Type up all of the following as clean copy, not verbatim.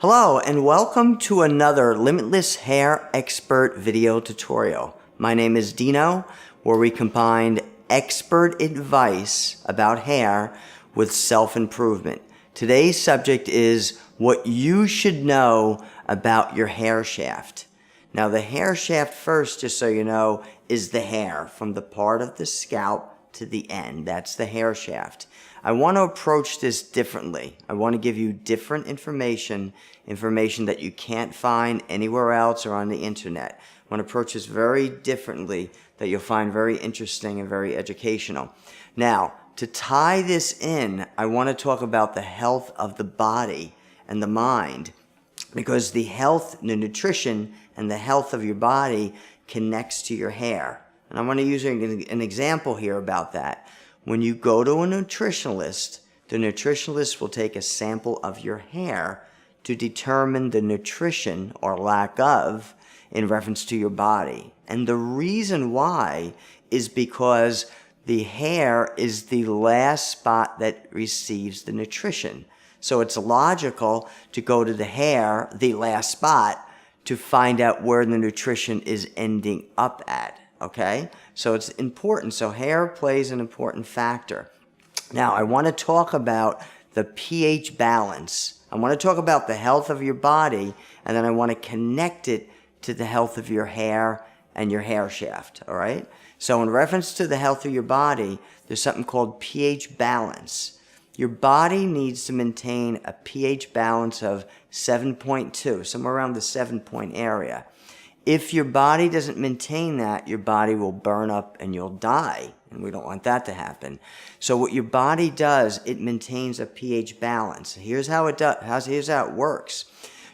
Hello and welcome to another Limitless Hair Expert video tutorial. My name is Dino, where we combine expert advice about hair with self-improvement. Today's subject is what you should know about your hair shaft. Now the hair shaft first, just so you know, is the hair from the part of the scalp to the end. That's the hair shaft. I want to approach this differently. I want to give you different information that you can't find anywhere else or on the internet. I want to approach this very differently that you'll find very interesting and very educational. Now, to tie this in, I want to talk about the health of the body and the mind, because the health, the nutrition, and the health of your body connects to your hair. And I want to use an example here about that. When you go to a nutritionalist, the nutritionalist will take a sample of your hair to determine the nutrition or lack of in reference to your body. And the reason why is because the hair is the last spot that receives the nutrition. So it's logical to go to the hair, the last spot, to find out where the nutrition is ending up at. Okay? So it's important. So hair plays an important factor. Now, I want to talk about the pH balance. I want to talk about the health of your body, and then I want to connect it to the health of your hair and your hair shaft. All right? So in reference to the health of your body, there's something called pH balance. Your body needs to maintain a pH balance of 7.2, somewhere around the 7-point area. If your body doesn't maintain that, your body will burn up and you'll die. And we don't want that to happen. So what your body does, it maintains a pH balance. Here's how it does. Here's how it works.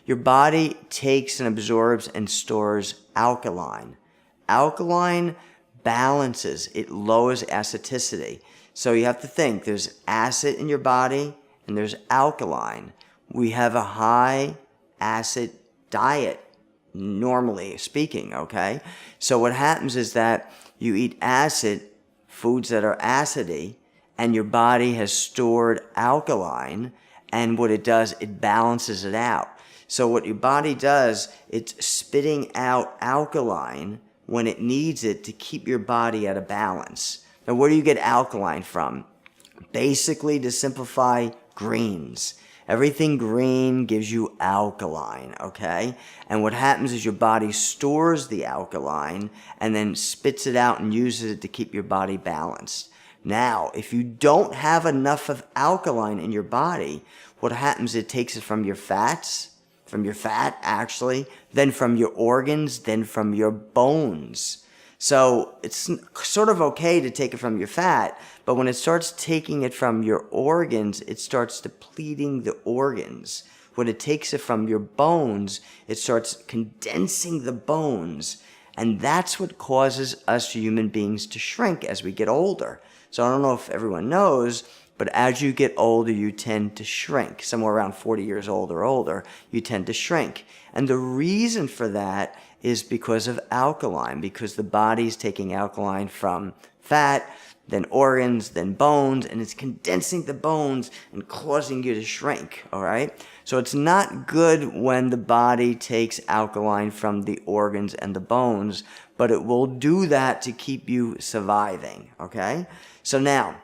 Your body takes and absorbs and stores alkaline. Alkaline balances. It lowers acidicity. So you have to think, there's acid in your body and there's alkaline. We have a high acid diet, normally speaking, okay? So what happens is that you eat acid, foods that are acidy, and your body has stored alkaline, and what it does, it balances it out. So what your body does, it's spitting out alkaline when it needs it to keep your body at a balance. Now, where do you get alkaline from? Basically, to simplify, greens. Everything green gives you alkaline, okay? And what happens is your body stores the alkaline and then spits it out and uses it to keep your body balanced. Now, if you don't have enough of alkaline in your body, what happens, it takes it from your fats, from your fat actually, then from your organs, then from your bones. So it's sort of okay to take it from your fat, but when it starts taking it from your organs, it starts depleting the organs. When it takes it from your bones, it starts condensing the bones. And that's what causes us human beings to shrink as we get older. So I don't know if everyone knows, but as you get older, you tend to shrink. Somewhere around 40 years old or older, you tend to shrink. And the reason for that is because of alkaline, because the body's taking alkaline from fat, then organs, then bones, and it's condensing the bones and causing you to shrink, all right? So it's not good when the body takes alkaline from the organs and the bones, but it will do that to keep you surviving, okay? So now,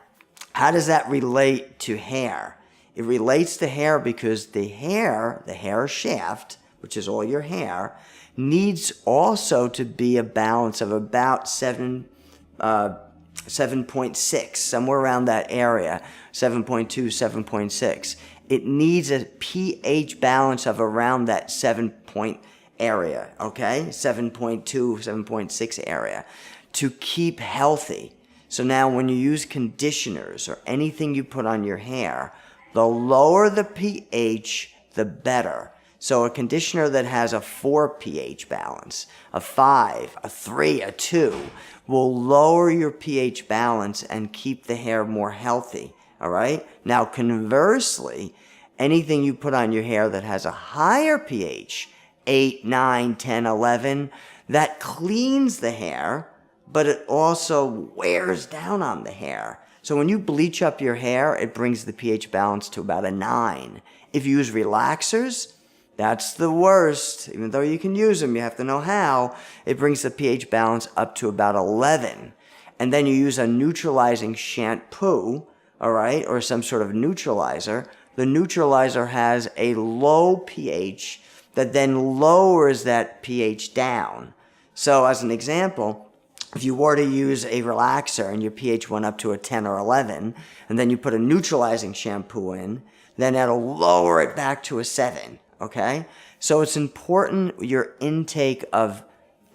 how does that relate to hair? It relates to hair because the hair shaft, which is all your hair, needs also to be a balance of about 7.6, somewhere around that area, 7.2, 7.6. It needs a pH balance of around that 7-point area, okay? 7.2, 7.6 area to keep healthy. So now when you use conditioners or anything you put on your hair, the lower the pH, the better. So a conditioner that has a 4 pH balance, a 5, a 3, a 2, will lower your pH balance and keep the hair more healthy, all right? Now, conversely, anything you put on your hair that has a higher pH, 8, 9, 10, 11, that cleans the hair, but it also wears down on the hair. So when you bleach up your hair, it brings the pH balance to about a 9. If you use relaxers, That's the worst. Even though you can use them, you have to know how. It brings the pH balance up to about 11. And then you use a neutralizing shampoo, all right, or some sort of neutralizer. The neutralizer has a low pH that then lowers that pH down. So as an example, if you were to use a relaxer and your pH went up to a 10 or 11, and then you put a neutralizing shampoo in, then that'll lower it back to a 7, okay? So it's important your intake of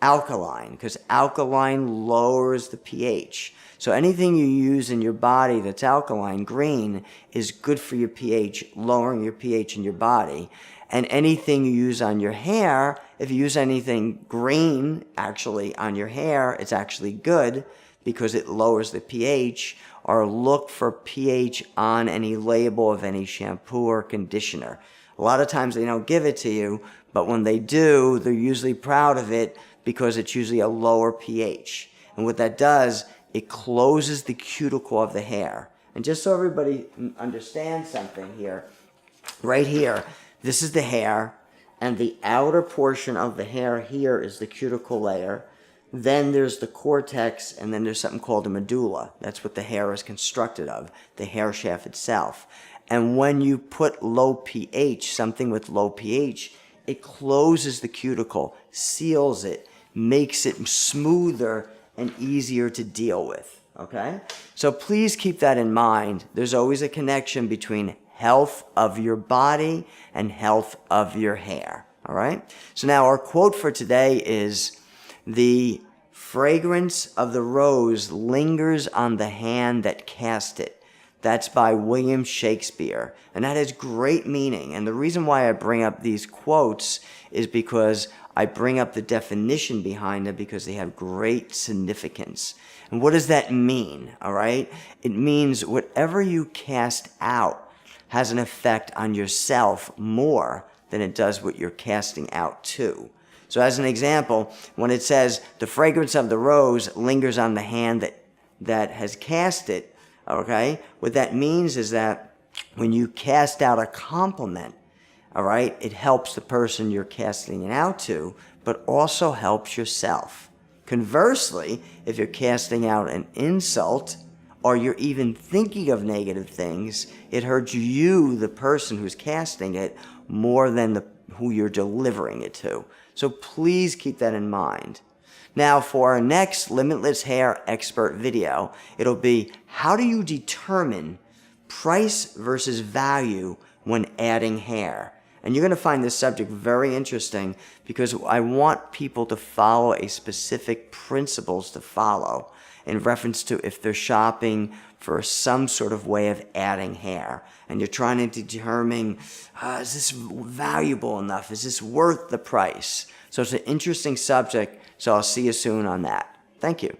alkaline, because alkaline lowers the pH. So anything you use in your body that's alkaline, green, is good for your pH, lowering your pH in your body. And anything you use on your hair, if you use anything green actually on your hair, it's actually good because it lowers the pH. Or look for pH on any label of any shampoo or conditioner. A lot of times they don't give it to you, but when they do, they're usually proud of it because it's usually a lower pH. And what that does, it closes the cuticle of the hair. And just so everybody understands something here, right here, this is the hair, and the outer portion of the hair here is the cuticle layer. Then there's the cortex, and then there's something called a medulla. That's what the hair is constructed of, the hair shaft itself. And when you put low pH, something with low pH, it closes the cuticle, seals it, makes it smoother and easier to deal with, okay? So please keep that in mind. There's always a connection between health of your body and health of your hair, all right? So now our quote for today is, "The fragrance of the rose lingers on the hand that cast it." That's by William Shakespeare. And that has great meaning. And the reason why I bring up these quotes is because I bring up the definition behind them because they have great significance. And what does that mean? All right? It means whatever you cast out has an effect on yourself more than it does what you're casting out to. So as an example, when it says the fragrance of the rose lingers on the hand that has cast it, okay, what that means is that when you cast out a compliment, all right, it helps the person you're casting it out to, but also helps yourself. Conversely, if you're casting out an insult, or you're even thinking of negative things, it hurts you, the person who's casting it, more than who you're delivering it to. So please keep that in mind. Now for our next Limitless Hair Expert video, it'll be how do you determine price versus value when adding hair? And you're going to find this subject very interesting because I want people to follow a specific principles to follow in reference to if they're shopping for some sort of way of adding hair. And you're trying to determine, is this valuable enough? Is this worth the price? So it's an interesting subject, so I'll see you soon on that. Thank you.